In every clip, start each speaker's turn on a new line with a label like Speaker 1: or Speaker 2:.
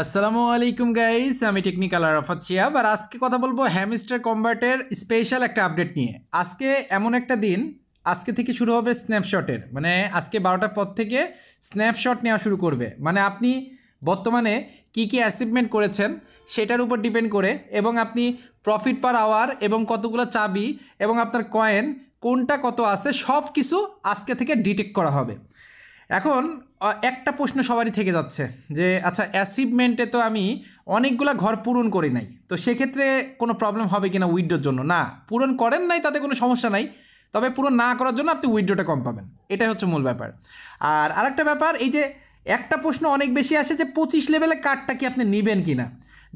Speaker 1: আসসালামু আলাইকুম গাইস, আমি টেকনিক্যাল আরাফাত শিহাব। আর আজকে কথা বলবো হ্যামস্টার কম্বাটের স্পেশাল একটা আপডেট নিয়ে। আজকে এমন একটা দিন, আজকে থেকে শুরু হবে স্ন্যাপশটের, মানে আজকে 12টার পর থেকে স্ন্যাপশট নেওয়া শুরু করবে। মানে আপনি বর্তমানে কি কি অ্যাচিভমেন্ট করেছেন সেটার উপর ডিপেন্ড করে, এবং আপনি প্রফিট পার আওয়ার এবং কতগুলো চাবি এবং আপনার কয়েন কোনটা কত আছে সব কিছু আজকে থেকে ডিটেক্ট করা হবে। এখন একটা প্রশ্ন সবারই থেকে যাচ্ছে যে আচ্ছা, অ্যাচিভমেন্টে তো আমি অনেকগুলা ঘর পূরণ করি নাই, তো সেক্ষেত্রে কোনো প্রবলেম হবে কিনা উইথড্রোর জন্য? না, পূরণ করেন নাই তাতে কোনো সমস্যা নাই, তবে পূরণ না করার জন্য আপনি উইথড্রোটা কম পাবেন, এটাই হচ্ছে মূল ব্যাপার। আর আরেকটা ব্যাপার, এই যে একটা প্রশ্ন অনেক বেশি আসে যে 25 লেভেলের কার্ডটা কি আপনি নেবেন কি না।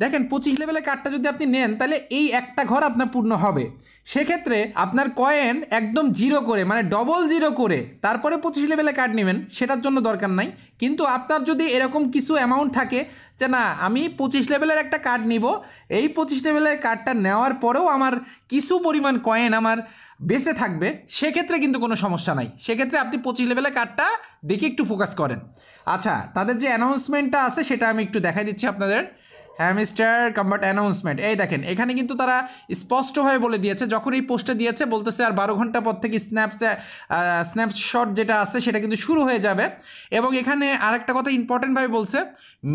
Speaker 1: দেখেন, 25 লেভেলের কার্ডটা যদি আপনি নেন তাহলে এই একটা ঘর আপনার পূর্ণ হবে। সেক্ষেত্রে আপনার কয়েন একদম জিরো করে, মানে ডবল জিরো করে তারপরে 25 লেভেলের কার্ড নেবেন, সেটার জন্য দরকার নাই। কিন্তু আপনার যদি এরকম কিছু অ্যামাউন্ট থাকে যে না, আমি 25 লেভেলের একটা কার্ড নিব, এই 25 লেভেলের কার্ডটা নেওয়ার পরেও আমার কিছু পরিমাণ কয়েন আমার বেঁচে থাকবে, সেক্ষেত্রে কিন্তু কোনো সমস্যা নাই। সেক্ষেত্রে আপনি 25 লেভেলের কার্ডটা দেখে একটু ফোকাস করেন। আচ্ছা, তাদের যে অ্যানাউন্সমেন্টটা আছে সেটা আমি একটু দেখাই দিচ্ছি আপনাদের। হ্যামস্টার কম্বাট অ্যানাউন্সমেন্ট, এই দেখেন, এখানে কিন্তু তারা স্পষ্টভাবে বলে দিয়েছে, যখন এই পোস্টটা দিয়েছে বলতেছে আর 12 ঘন্টা পর থেকে স্ন্যাপশট যেটা আছে সেটা কিন্তু শুরু হয়ে যাবে। এবং এখানে আরেকটা কথা ইম্পর্টেন্টভাবে বলছে,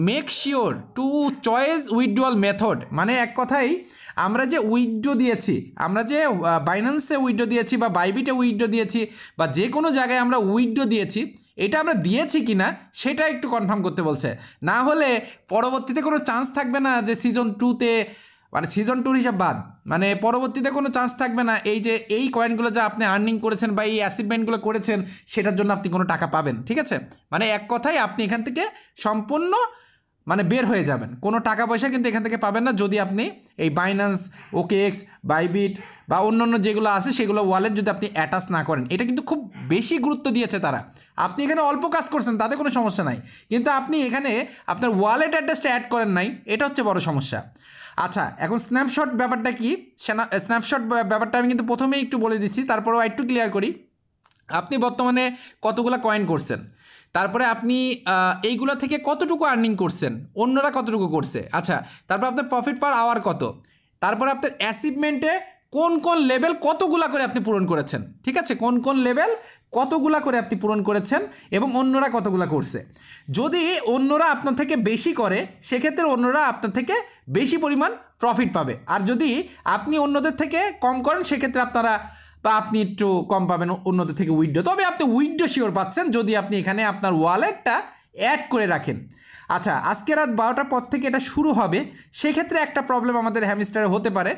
Speaker 1: make sure to choice withdrawal method. মানে এক কথাই, আমরা যে উইথড্রো দিয়েছি, আমরা যে বাইন্যান্সে উইথড্রো দিয়েছি বা বাইবিটে উইথড্রো দিয়েছি বা যে কোনো জায়গায় আমরা উইথড্রো দিয়েছি, এটা আমরা দিয়েছি কি না সেটা একটু কনফার্ম করতে বলছে। না হলে পরবর্তীতে কোনো চান্স থাকবে না যে সিজন 2তে, মানে সিজন 2 হিসাব বাদ, মানে পরবর্তীতে কোনো চান্স থাকবে না এই যে এই কয়েনগুলো যা আপনি আর্নিং করেছেন বা এই অ্যাচিভমেন্টগুলো করেছেন সেটার জন্য আপনি কোনো টাকা পাবেন। ঠিক আছে, মানে এক কথায় আপনি এখান থেকে সম্পূর্ণ মানে বের হয়ে যাবেন, কোনো টাকা পয়সা কিন্তু এখান থেকে পাবেন না যদি আপনি এই বাইন্যান্স, ওকেএক্স, বাইবিট বা অন্যান্য যেগুলো আছে সেগুলো ওয়ালেট যদি আপনি অ্যাটাচ না করেন। এটা কিন্তু খুব বেশি গুরুত্ব দিয়েছে তারা। আপনি এখানে অল্প কাজ করছেন তাতে কোনো সমস্যা নাই, কিন্তু আপনি এখানে আপনার ওয়ালেট অ্যাড্রেসটা অ্যাড করেন নাই, এটা হচ্ছে বড় সমস্যা। আচ্ছা, এখন স্ন্যাপশট ব্যাপারটা কি? স্ন্যাপশট ব্যাপারটা আমি কিন্তু প্রথমেই একটু বলে দিচ্ছি, তারপরেও একটু ক্লিয়ার করি। আপনি বর্তমানে কতগুলো কয়েন করছেন, তারপরে আপনি এইগুলো থেকে কতটুকু আর্নিং করছেন, অন্যরা কতটুকু করছে, আচ্ছা, তারপর আপনার প্রফিট পার আওয়ার কত, তারপরে আপনার অ্যাচিভমেন্টে কোন কোন লেভেল কতগুলা করে আপনি পূরণ করেছেন, ঠিক আছে, কোন কোন লেভেল কতগুলা করে আপনি পূরণ করেছেন এবং অন্যরা কতগুলা করছে। যদি অন্যরা আপনার থেকে বেশি করে সেক্ষেত্রে অন্যরা আপনার থেকে বেশি পরিমাণ প্রফিট পাবে, আর যদি আপনি অন্যদের থেকে কম করেন সেক্ষেত্রে আপনারা বা আপনি একটু কম পাবেন অন্যদের থেকে উইথড্রো। তবে আপনি উইথড্রো শিওর পাচ্ছেন যদি আপনি এখানে আপনার ওয়ালেটটা অ্যাড করে রাখেন। আচ্ছা, আজকে রাত 12টার পর থেকে এটা শুরু হবে, সেক্ষেত্রে একটা প্রবলেম আমাদের হ্যামস্টারে হতে পারে,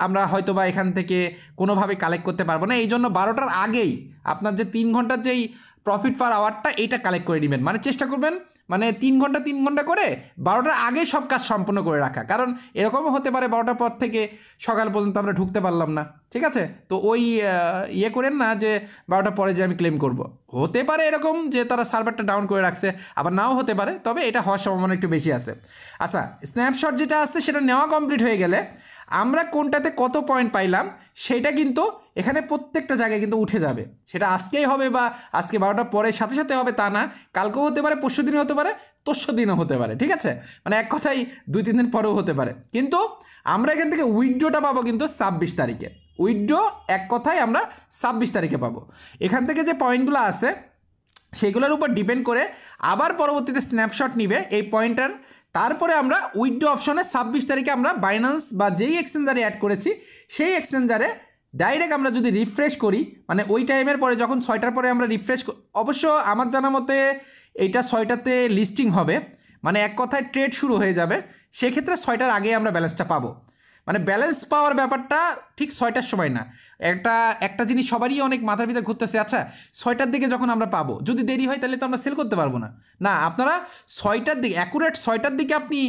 Speaker 1: আমরা হয়তো বা এখান থেকে কোনোভাবে কালেক্ট করতে পারবো না। এই জন্য 12টার আগেই আপনার যে 3 ঘন্টার যেই প্রফিট পার আওয়ারটা এইটা কালেক্ট করে নেবেন, মানে চেষ্টা করবেন মানে 3 ঘন্টা করে 12টার আগে সব কাজ সম্পন্ন করে রাখা। কারণ এরকমও হতে পারে 12টার পর থেকে সকাল পর্যন্ত আমরা ঢুকতে পারলাম না, ঠিক আছে, তো ওই ইয়ে করেন না যে 12টার পরে যে আমি ক্লেম করব। হতে পারে এরকম যে তারা সার্ভারটা ডাউন করে রাখছে, আবার নাও হতে পারে, তবে এটা হওয়ার সম্ভাবনা একটু বেশি আছে। আচ্ছা, স্ন্যাপশট যেটা আছে সেটা নেওয়া কমপ্লিট হয়ে গেলে আমরা কোনটাতে কত পয়েন্ট পাইলাম সেটা কিন্তু এখানে প্রত্যেকটা জায়গায় কিন্তু উঠে যাবে। সেটা আজকেই হবে বা আজকে 12টার পরে সাথে সাথে হবে তা না, কালকেও হতে পারে, পরশু দিনও হতে পারে, তরশু দিনও হতে পারে, ঠিক আছে, মানে এক কথাই 2-3 দিন পরেও হতে পারে। কিন্তু আমরা এখান থেকে উইথড্রোটা পাবো কিন্তু 26 তারিখে। উইথড্রো এক কথায় আমরা 26 তারিখে পাবো। এখান থেকে যে পয়েন্টগুলো আছে সেগুলোর উপর ডিপেন্ড করে আবার পরবর্তীতে স্ন্যাপশট নিবে এই পয়েন্টার, তারপরে আমরা উইথড্রো অপশনে 26 তারিখে আমরা বাইন্যান্স বা যেই এক্সচেঞ্জারে অ্যাড করেছি সেই এক্সচেঞ্জারে ডাইরেক্ট আমরা যদি রিফ্রেশ করি, মানে ওই টাইমের পরে যখন 6টার পরে আমরা রিফ্রেশ, অবশ্য আমার জানা মতে এইটা 6টাতে লিস্টিং হবে, মানে এক কথায় ট্রেড শুরু হয়ে যাবে, সেক্ষেত্রে 6টার আগে আমরা ব্যালেন্সটা পাবো। মানে ব্যালেন্স পাওয়ার ব্যাপারটা ঠিক 6টার সময় না। একটা জিনিস সবারই অনেক মাথার ভিতরে ঘুরতেছে, আচ্ছা 6টার দিকে যখন আমরা পাবো, যদি দেরি হয় তাহলে তো আমরা সেল করতে পারবো না। না, আপনারা 6টার দিকে, অ্যাকুরেট 6টার দিকে আপনি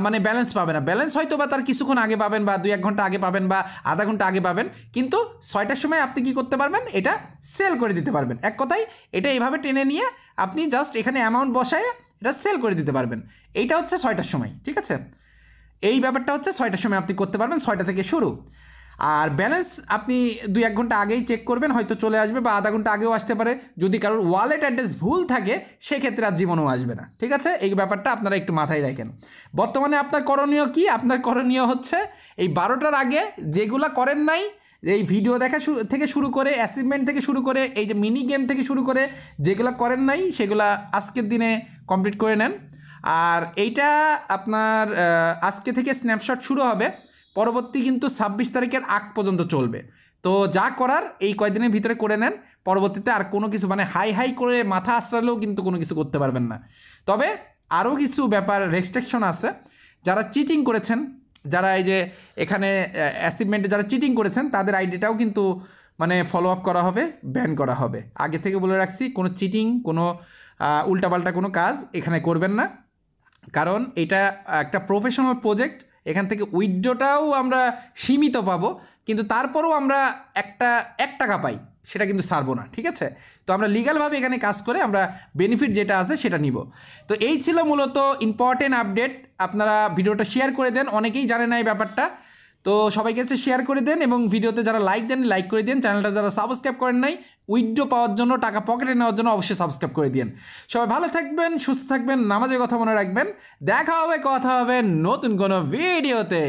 Speaker 1: মানে ব্যালেন্স পাবেন না। ব্যালেন্স হয়তো বা তার কিছুক্ষণ আগে পাবেন বা 2-1 ঘন্টা আগে পাবেন বা আধা ঘন্টা আগে পাবেন, কিন্তু 6টার সময় আপনি কি করতে পারবেন, এটা সেল করে দিতে পারবেন। এক কথায় এটা এইভাবে টেনে নিয়ে আপনি জাস্ট এখানে অ্যামাউন্ট বসায় এটা সেল করে দিতে পারবেন। এইটা হচ্ছে 6টার সময়, ঠিক আছে, এই ব্যাপারটা হচ্ছে 6টার সময় আপনি করতে পারবেন, 6টা থেকে শুরু। আর ব্যালেন্স আপনি 2-1 ঘন্টা আগেই চেক করবেন, হয়তো চলে আসবে বা আধা ঘন্টা আগেও আসতে পারে। যদি কারোর ওয়ালেট অ্যাড্রেস ভুল থাকে সেক্ষেত্রে আর জীবনেও আসবে না, ঠিক আছে? এই ব্যাপারটা আপনারা একটু মাথায় রাখেন। বর্তমানে আপনার করণীয় কি? আপনার করণীয় হচ্ছে এই 12টার আগে যেগুলো করেন নাই, এই ভিডিও দেখা থেকে শুরু করে অ্যাচিভমেন্ট থেকে শুরু করে এই যে মিনি গেম থেকে শুরু করে যেগুলো করেন নাই সেগুলা আজকের দিনে কমপ্লিট করে নেন। আর এইটা আপনার আজকে থেকে স্ন্যাপশট শুরু হবে, পরবর্তী কিন্তু 26 তারিখের আগ পর্যন্ত চলবে। তো যা করার এই কয়দিনের ভিতরে করে নেন, পরবর্তীতে আর কোনো কিছু মানে হাই হাই করে মাথা আশ্রালেও কিন্তু কোনো কিছু করতে পারবেন না। তবে আরও কিছু ব্যাপার রেস্ট্রিকশন আছে। যারা চিটিং করেছেন, যারা এই যে এখানে অ্যাচিভমেন্টে যারা চিটিং করেছেন তাদের আইডিটাও কিন্তু মানে ফলো আপ করা হবে, ব্যান করা হবে। আগে থেকে বলে রাখছি, কোনো চিটিং, কোনো উল্টাপাল্টা কোনো কাজ এখানে করবেন না, কারণ এটা একটা প্রফেশনাল প্রজেক্ট। এখান থেকে উইথড্রটাও আমরা সীমিত পাবো, কিন্তু তারপরেও আমরা 1 টাকা পাই, সেটা কিন্তু ছাড়বো না, ঠিক আছে? তো আমরা লিগ্যালভাবে এখানে কাজ করে আমরা বেনিফিট যেটা আছে সেটা নিব। তো এই ছিল মূলত ইম্পর্টেন্ট আপডেট। আপনারা ভিডিওটা শেয়ার করে দেন, অনেকেই জানে না এই ব্যাপারটা। তো সবাইকে কাছে শেয়ার করে দেন এবং ভিডিওতে যারা লাইক দেন লাইক করে দেন। চ্যানেলটা যারা সাবস্ক্রাইব করেন নাই, উইথড্র পাওয়ার জন্য, টাকা পকেটে নেওয়ার জন্য অবশ্যই সাবস্ক্রাইব করে দিন। সবাই ভালো থাকবেন, সুস্থ থাকবেন, নামাজের কথা মনে রাখবেন। দেখা হবে, কথা হবে নতুন কোনো ভিডিওতে।